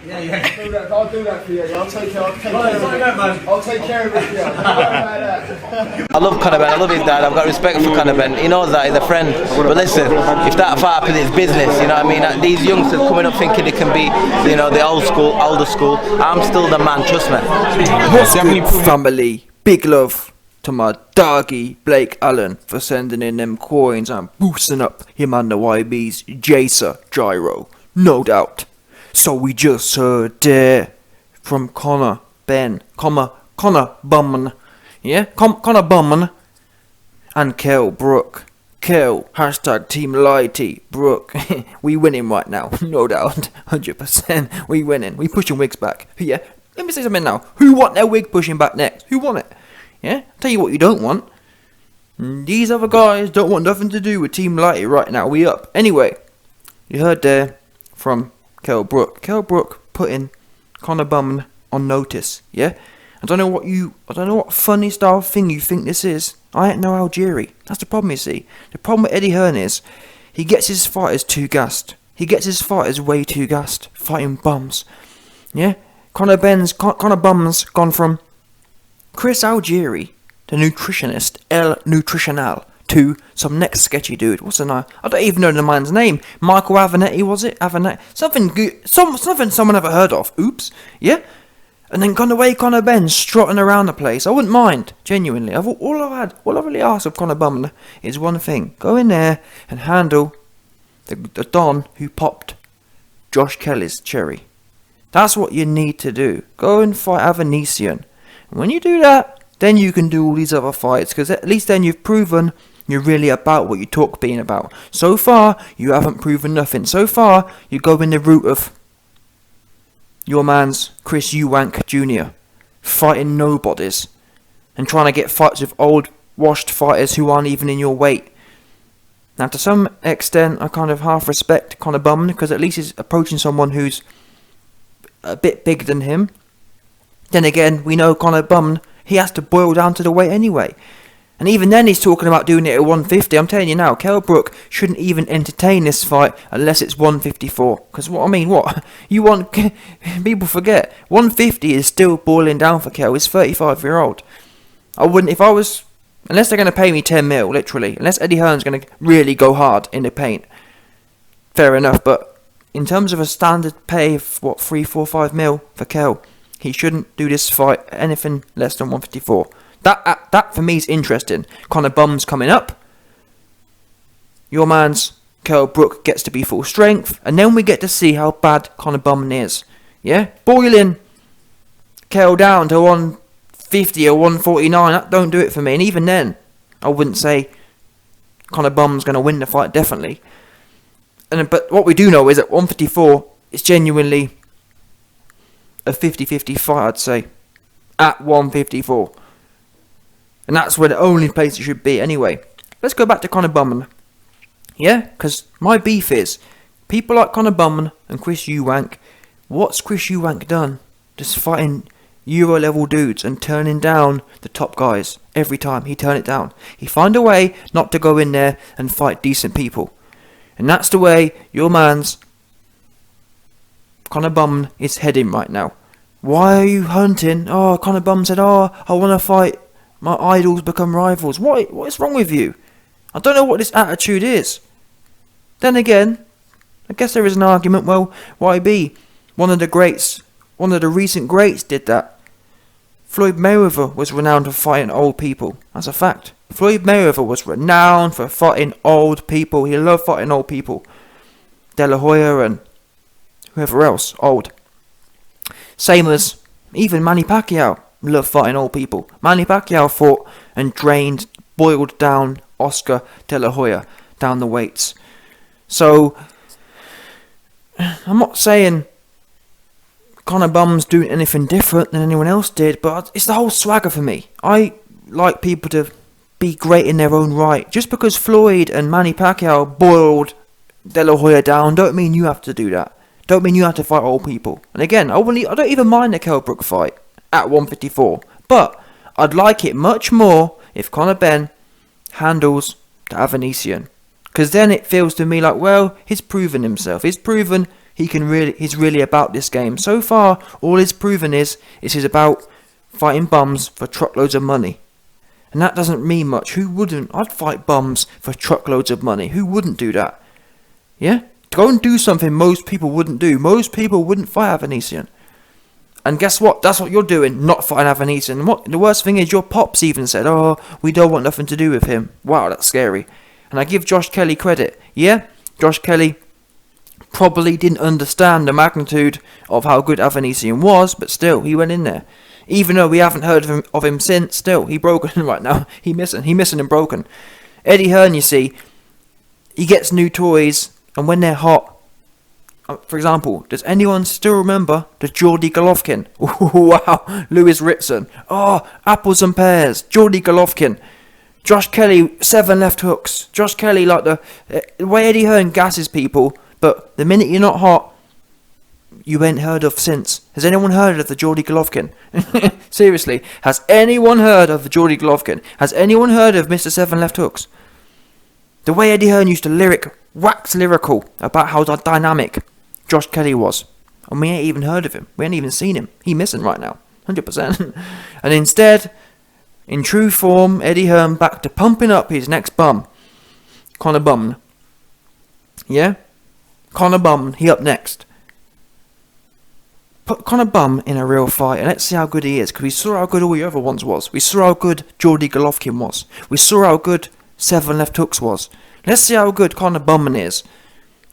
Yeah. I'll do that for you. I'll take care of it. I love Conor Benn, I love his dad, I've got respect for Conor Benn. He knows that, he's a friend. But listen, if that fight happens, it's business, you know what I mean? These youngsters coming up thinking they can be, you know, the older school. I'm still the man, trust me. What's good, family? Big love to my doggy Blake Allen for sending in them coins and boosting up him and the YB's Jaser Gyro, no doubt. So we just heard from Conor Benn, Conor Bumman, yeah, Conor Bumman, and Kell Brook. Kell, hashtag Team Lighty, Brook. We winning right now, no doubt, 100%. We winning. We pushing wigs back. Yeah, let me say something now. Who want their wig pushing back next? Who want it? Yeah, tell you what you don't want. These other guys don't want nothing to do with Team Lighty right now. We up. Anyway, you heard there from Kell Brook. Kell Brook putting Conor Bumman on notice. Yeah, I don't know what funny style thing you think this is. I ain't no Algieri. That's the problem, you see. The problem with Eddie Hearn is he gets his fighters too gassed. He gets his fighters way too gassed, fighting bums. Yeah, Conor Bum's gone from Chris Algieri, the nutritionist, El Nutritional, to some next sketchy dude. What's the name? I don't even know the man's name. Michael Avenetti, was it? Avenetti? Something good. Something someone ever heard of. Oops. Yeah? And then gone away Conor Benn strutting around the place. I wouldn't mind, genuinely. All I've really asked of Conor Bumman is one thing. Go in there and handle the Don who popped Josh Kelly's cherry. That's what you need to do. Go and fight Avenesian. And when you do that, then you can do all these other fights, because at least then you've proven you're really about what you talk being about. So far, you haven't proven nothing. So far, you go in the route of your man's Chris Eubank Jr. fighting nobodies and trying to get fights with old washed fighters who aren't even in your weight. Now, to some extent, I kind of half respect Conor Bumman, because at least he's approaching someone who's a bit bigger than him. Then again, we know Conor Bumman, he has to boil down to the weight anyway. And even then he's talking about doing it at 150. I'm telling you now, Kell Brook shouldn't even entertain this fight unless it's 154. Because what? You want... People forget. 150 is still boiling down for Kell. He's 35-year-old. I wouldn't... If I was... Unless they're going to pay me 10 mil, literally. Unless Eddie Hearn's going to really go hard in the paint. Fair enough, but in terms of a standard pay of, 3, 4, 5 mil for Kell, he shouldn't do this fight anything less than 154. That for me is interesting. Conor Bum's coming up. Your man's Kell Brook gets to be full strength, and then we get to see how bad Conor Bum is. Yeah, boiling Kell down to 150 or 149. That don't do it for me. And even then, I wouldn't say Conor Bum's going to win the fight. Definitely. But what we do know is that 154 is genuinely a 50-50 fight, I'd say, at 154. And that's where the only place it should be anyway. Let's go back to Conor Bumman. Yeah? Because my beef is, people like Conor Bumman and Chris Eubank, what's Chris Eubank done? Just fighting Euro level dudes and turning down the top guys. Every time he turn it down. He find a way not to go in there and fight decent people. And that's the way your man's Conor Bumman is heading right now. Why are you hunting? Oh, Conor Bumman said, I want to fight. My idols become rivals. What is wrong with you? I don't know what this attitude is. Then again, I guess there is an argument. Well, YB, one of the recent greats did that. Floyd Mayweather was renowned for fighting old people. That's a fact. Floyd Mayweather was renowned for fighting old people. He loved fighting old people. De La Hoya and whoever else, old. Same as even Manny Pacquiao. Love fighting old people. Manny Pacquiao fought and boiled down Oscar De La Hoya down the weights. So, I'm not saying Conor Bum's doing anything different than anyone else did, but it's the whole swagger for me. I like people to be great in their own right. Just because Floyd and Manny Pacquiao boiled De La Hoya down, don't mean you have to do that. Don't mean you have to fight old people. And again, I don't even mind the Kell Brook fight at 154, but I'd like it much more if Conor Benn handles the Avenesian. Because then it feels to me like, well, he's proven himself. He's proven he's really about this game. So far, all he's proven is he's about fighting bums for truckloads of money. And that doesn't mean much. Who wouldn't? I'd fight bums for truckloads of money. Who wouldn't do that? Yeah? Go and do something most people wouldn't do. Most people wouldn't fight Avenesian. And guess what? That's what you're doing, not fighting Avenesian. And what the worst thing is, your pops even said, oh, we don't want nothing to do with him. Wow, that's scary. And I give Josh Kelly credit. Yeah? Josh Kelly probably didn't understand the magnitude of how good Avenesian was, but still, he went in there. Even though we haven't heard of him since, still, he broken right now. He missing and broken. Eddie Hearn, you see, he gets new toys, and when they're hot, for example, does anyone still remember the Geordie Golovkin? Wow, Lewis Ritson. Oh, apples and pears, Geordie Golovkin. Josh Kelly, 7 left hooks. Josh Kelly, like the way Eddie Hearn gasses people, but the minute you're not hot, you ain't heard of since. Has anyone heard of the Geordie Golovkin? Seriously, has anyone heard of the Geordie Golovkin? Has anyone heard of Mr. 7 Left Hooks? The way Eddie Hearn used to wax lyrical about how dynamic Josh Kelly was. And we ain't even heard of him. We ain't even seen him. He missing right now. 100%. And instead, in true form, Eddie Hearn back to pumping up his next bum. Conor Benn. Yeah? Conor Benn, he up next. Put Conor Benn in a real fight and let's see how good he is, because we saw how good all the other ones was. We saw how good Geordie Golovkin was. We saw how good 7 Left Hooks was. Let's see how good Conor Benn is.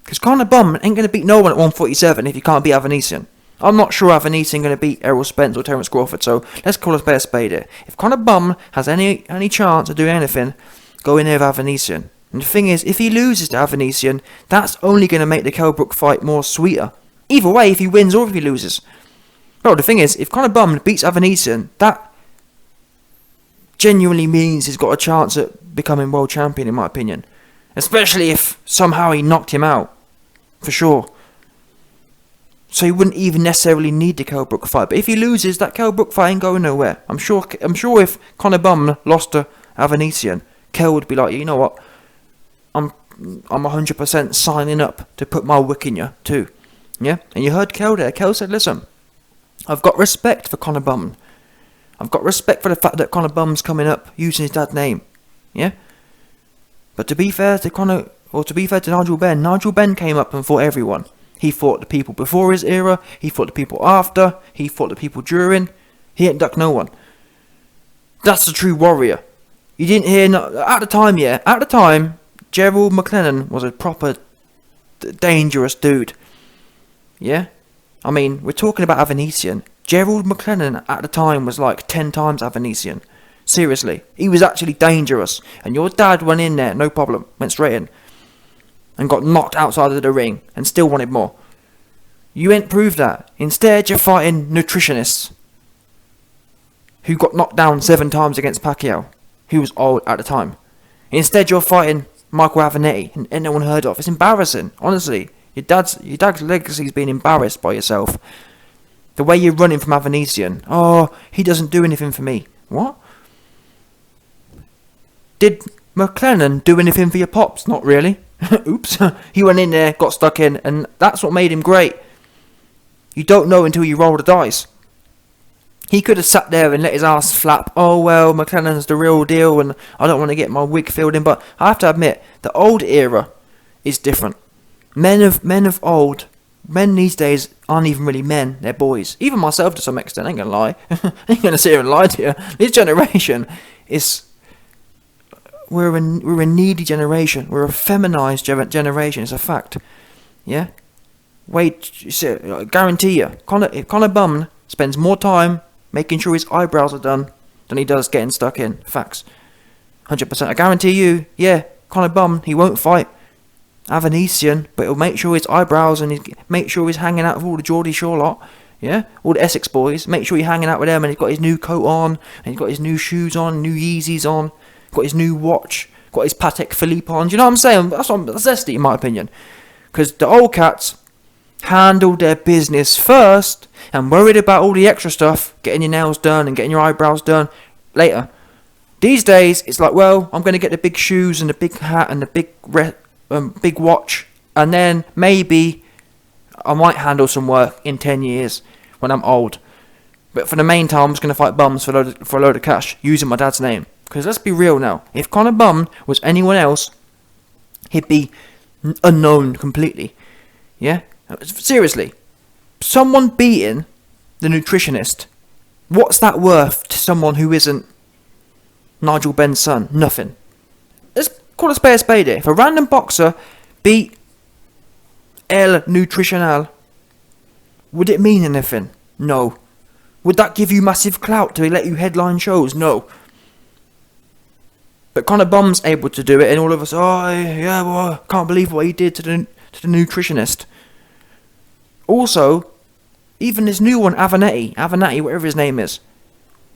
Because Conor Benn ain't going to beat no one at 147 if he can't beat Avenesian. I'm not sure Avenesian going to beat Errol Spence or Terence Crawford, so let's call a spade here. If Conor Benn has any chance of doing anything, go in there with Avenesian. And the thing is, if he loses to Avenesian, that's only going to make the Kell Brook fight more sweeter. Either way, if he wins or if he loses. Bro, the thing is, if Conor Benn beats Avenesian, that genuinely means he's got a chance at becoming world champion, in my opinion. Especially if somehow he knocked him out. For sure. So he wouldn't even necessarily need the Kell Brook fight. But if he loses, that Kell Brook fight ain't going nowhere. I'm sure if Conor Benn lost to Avenesian, Kell would be like, you know what? I'm 100% signing up to put my wick in you too. Yeah? And you heard Kell there. Kell said, listen, I've got respect for Conor Benn. I've got respect for the fact that Conor Benn's coming up using his dad's name. Yeah? But to be fair to Nigel Benn, Nigel Benn came up and fought everyone. He fought the people before his era, he fought the people after, he fought the people during. He ain't ducked no one. That's a true warrior. You didn't hear, at the time, Gerald McLennan was a proper dangerous dude. Yeah? I mean, we're talking about Avenesian. Gerald McLennan at the time was like 10 times Avenesian. Seriously. He was actually dangerous. And your dad went in there, no problem. Went straight in. And got knocked outside of the ring. And still wanted more. You ain't proved that. Instead, you're fighting nutritionists. Who got knocked down 7 times against Pacquiao. Who was old at the time. Instead, you're fighting Michael Avenatti. And anyone heard of. It's embarrassing. Honestly. Your dad's legacy's been embarrassed by yourself. The way you're running from Avenesian. Oh, he doesn't do anything for me. What? Did McLennan do anything for your pops? Not really. Oops. He went in there, got stuck in, and that's what made him great. You don't know until you roll the dice. He could have sat there and let his ass flap. Oh, well, McLennan's the real deal, and I don't want to get my wig filled in. But I have to admit, the old era is different. Men of old, men these days aren't even really men, they're boys. Even myself to some extent, I ain't gonna lie. I ain't gonna sit here and lie to you. This generation is... We're a needy generation. We're a feminized generation, it's a fact. Yeah? Wait, I guarantee you, if Conor Benn spends more time making sure his eyebrows are done than he does getting stuck in. Facts. 100%. I guarantee you, yeah, Conor Benn, he won't fight Avenesian, but he'll make sure his eyebrows and make sure he's hanging out with all the Geordie Shore lot. Yeah? All the Essex boys. Make sure he's hanging out with them and he's got his new coat on, and he's got his new shoes on, new Yeezys on, got his new watch, got his Patek Philippe on. Do you know what I'm saying? That's zesty in my opinion. Because the old cats handled their business first and worried about all the extra stuff, getting your nails done and getting your eyebrows done later. These days, it's like, well, I'm going to get the big shoes and the big hat and the big big watch, and then maybe I might handle some work in 10 years when I'm old. But for the main time, I'm just going to fight bums for a load of cash using my dad's name. Because let's be real now, if Conor Bum was anyone else, he'd be unknown completely. Yeah? Seriously. Someone beating the nutritionist, what's that worth to someone who isn't Nigel Benn's son? Nothing. Let's call a spade here. If a random boxer beat El Nutricional, would it mean anything? No. Would that give you massive clout to let you headline shows? No. But Conor Bum's able to do it, and all of us, I can't believe what he did to the nutritionist. Also, even this new one, Avenatti, whatever his name is,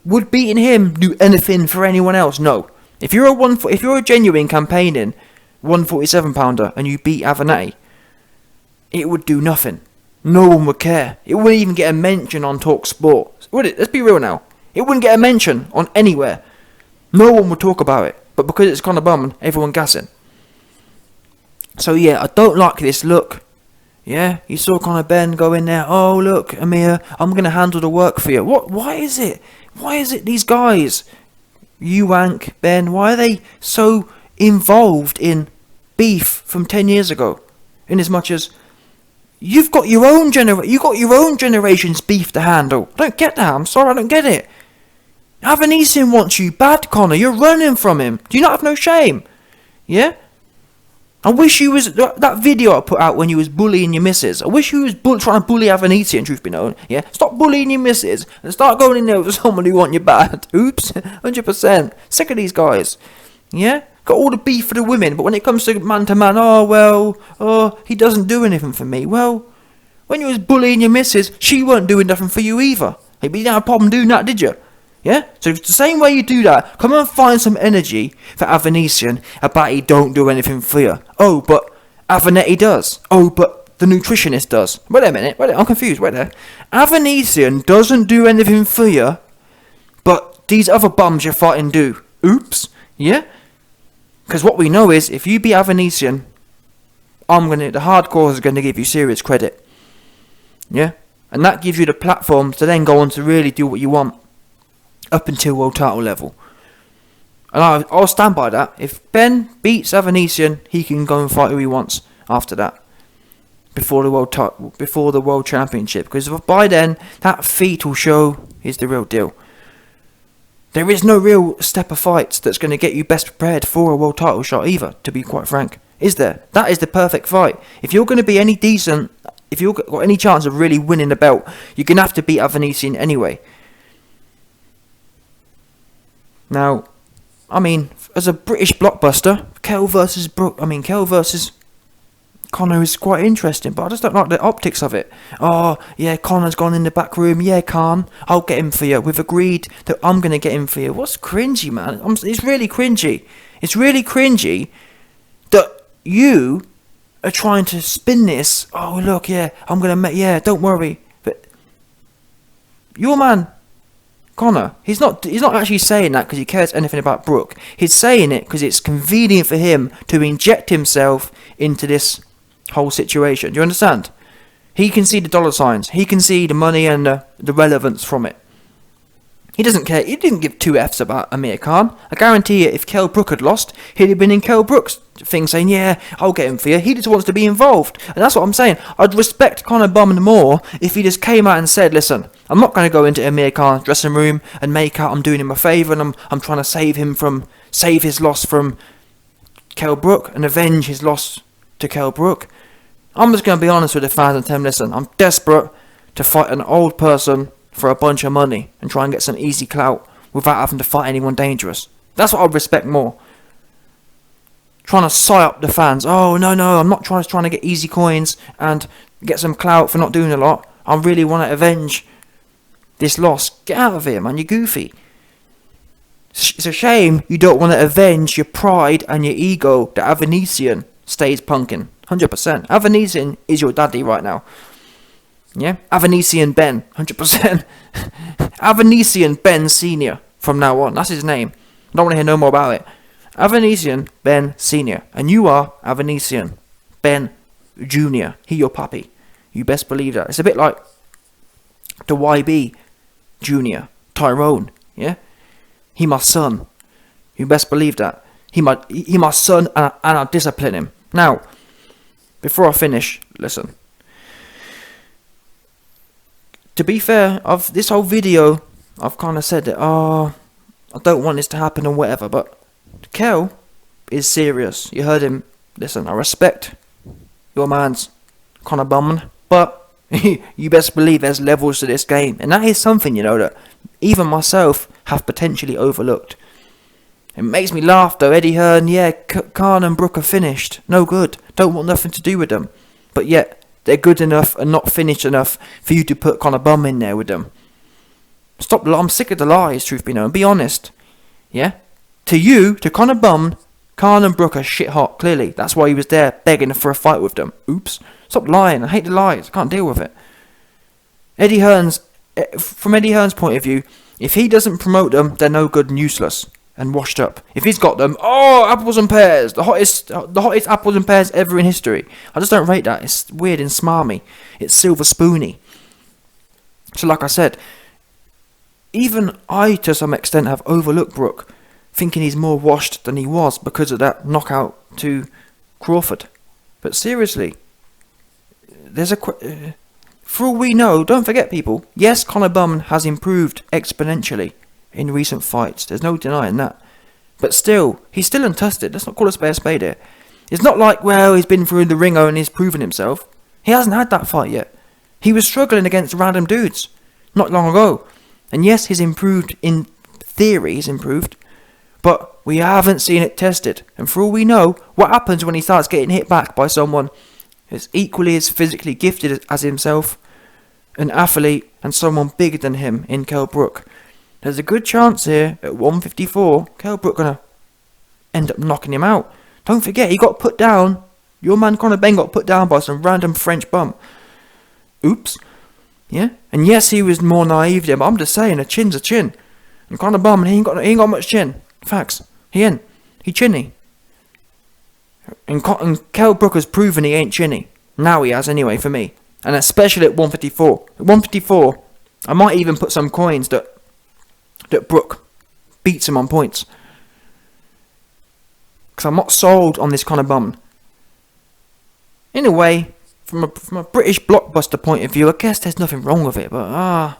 would beating him do anything for anyone else? No. If you're a genuine campaigning 147 pounder and you beat Avenatti, it would do nothing. No one would care. It wouldn't even get a mention on Talk Sport. Would it? Let's be real now. It wouldn't get a mention on anywhere. No one would talk about it. But because it's Conor Bum, everyone gassing. So yeah, I don't like this look. Yeah, you saw Conor Benn go in there. Oh look, Amir, I'm gonna handle the work for you. What? Why is it? Why is it these guys, Eubank, Benn, why are they so involved in beef from 10 years ago? In as much as you've got your own generation's beef to handle. I don't get that. I'm sorry, I don't get it. Avenesian wants you bad, Conor. You're running from him. Do you not have no shame? Yeah? I wish you was... That video I put out when you was bullying your missus. I wish you was trying to bully Avenesian, truth be known. Yeah? Stop bullying your missus and start going in there with someone who want you bad. Oops. 100%. Sick of these guys. Yeah? Got all the beef for the women, but when it comes to man, he doesn't do anything for me. Well, when you was bullying your missus, she weren't doing nothing for you either. Hey, but you didn't have a problem doing that, did you? Yeah? So it's the same way you do that. Come and find some energy for Avenesian about he don't do anything for you. Oh, but Avenatti does. Oh, but the nutritionist does. Wait a minute. I'm confused. Wait there. Avenesian doesn't do anything for you, but these other bums you're fighting do. Oops. Yeah? Because what we know is, if you beat Avenesian, the hardcore is going to give you serious credit. Yeah? And that gives you the platform to then go on to really do what you want. Up until world title level. And I'll stand by that. If Benn beats Avenesian, he can go and fight who he wants after that. Before the world championship. Because by then, that feat will show is the real deal. There is no real step of fights that's going to get you best prepared for a world title shot either, to be quite frank. Is there? That is the perfect fight. If you're going to be any decent, if you've got any chance of really winning the belt, you're going to have to beat Avenesian anyway. Now, I mean, as a British blockbuster, Kell versus Conor is quite interesting, but I just don't like the optics of it. Oh, yeah, Conor's gone in the back room. Yeah, Khan, I'll get him for you. We've agreed that I'm going to get him for you. What's cringy, man? It's really cringy. It's really cringy that you are trying to spin this. Oh, look, yeah, I'm going to don't worry. But your man... Conor, he's not actually saying that because he cares anything about Brook. He's saying it because it's convenient for him to inject himself into this whole situation. Do you understand? He can see the dollar signs. He can see the money and the relevance from it. He doesn't care. He didn't give two Fs about Amir Khan. I guarantee you, if Kell Brook had lost, he'd have been in Kell Brook's thing saying, yeah, I'll get him for you. He just wants to be involved. And that's what I'm saying. I'd respect Conor Bum more if he just came out and said, listen, I'm not going to go into Amir Khan's dressing room and make out I'm doing him a favour and I'm trying to save his loss from Kell Brook and avenge his loss to Kell Brook. I'm just going to be honest with the fans and tell them, listen, I'm desperate to fight an old person for a bunch of money and try and get some easy clout without having to fight anyone dangerous. That's what I respect more. Trying to sigh up the fans. Oh, no, I'm not trying to get easy coins and get some clout for not doing a lot. I really want to avenge this loss. Get out of here, man. You're goofy. It's a shame you don't want to avenge your pride and your ego that Avenesian stays punking. 100%. Avenesian is your daddy right now. Yeah? Avenesian Benn. 100%. Avenesian Benn Senior from now on. That's his name. I don't want to hear no more about it. Avenesian Benn Senior, and you are Avenesian Benn Junior. He your puppy. You best believe that. It's a bit like the YB Junior, Tyrone. Yeah, he my son. You best believe that. He my son, and I discipline him. Now, before I finish, listen. To be fair, of this whole video, I've kind of said that, I don't want this to happen or whatever, but Kell is serious. You heard him. Listen, I respect your man's Conor Bumman, but you best believe there's levels to this game, and that is something, you know, that even myself have potentially overlooked. It makes me laugh though. Eddie Hearn, yeah, Khan and Brook are finished. No good. Don't want nothing to do with them. But yet, they're good enough and not finished enough for you to put Conor Bum in there with them. Stop. I'm sick of the lies, truth be known. Be honest. Yeah? To you, to Conor Bum, Khan and Brook are shit hot, clearly. That's why he was there begging for a fight with them. Oops. Stop lying. I hate the lies. I can't deal with it. From Eddie Hearn's point of view, if he doesn't promote them, they're no good and useless and washed up. If he's got them, apples and pears, the hottest apples and pears ever in history. I just don't rate that. It's weird and smarmy. It's silver spoony. So like I said, even I to some extent have overlooked Brook, thinking he's more washed than he was because of that knockout to Crawford. But seriously, there's for all we know, don't forget people, yes, Conor Bum has improved exponentially in recent fights. There's no denying that. But still, he's still untested. Let's not call a spade here. It's not like, well, he's been through the ringer and he's proven himself. He hasn't had that fight yet. He was struggling against random dudes not long ago. And yes, he's improved in theory, he's improved. But we haven't seen it tested. And for all we know, what happens when he starts getting hit back by someone who's equally as physically gifted as himself, an athlete, and someone bigger than him in Kell Brook? There's a good chance here at 154, Kell Brook gonna end up knocking him out. Don't forget, he got put down. Your man Conor Benn got put down by some random French bum. Oops. Yeah? And yes, he was more naive there, but I'm just saying, a chin's a chin. And Conor Bum, he ain't got much chin. Facts. He ain't. He chinny. And Kell Brook has proven he ain't chinny. Now he has, anyway, for me. And especially at 154. At 154, I might even put some coins that Brook beats him on points. Because I'm not sold on this Conor Bum. In a way, from a British blockbuster point of view, I guess there's nothing wrong with it, but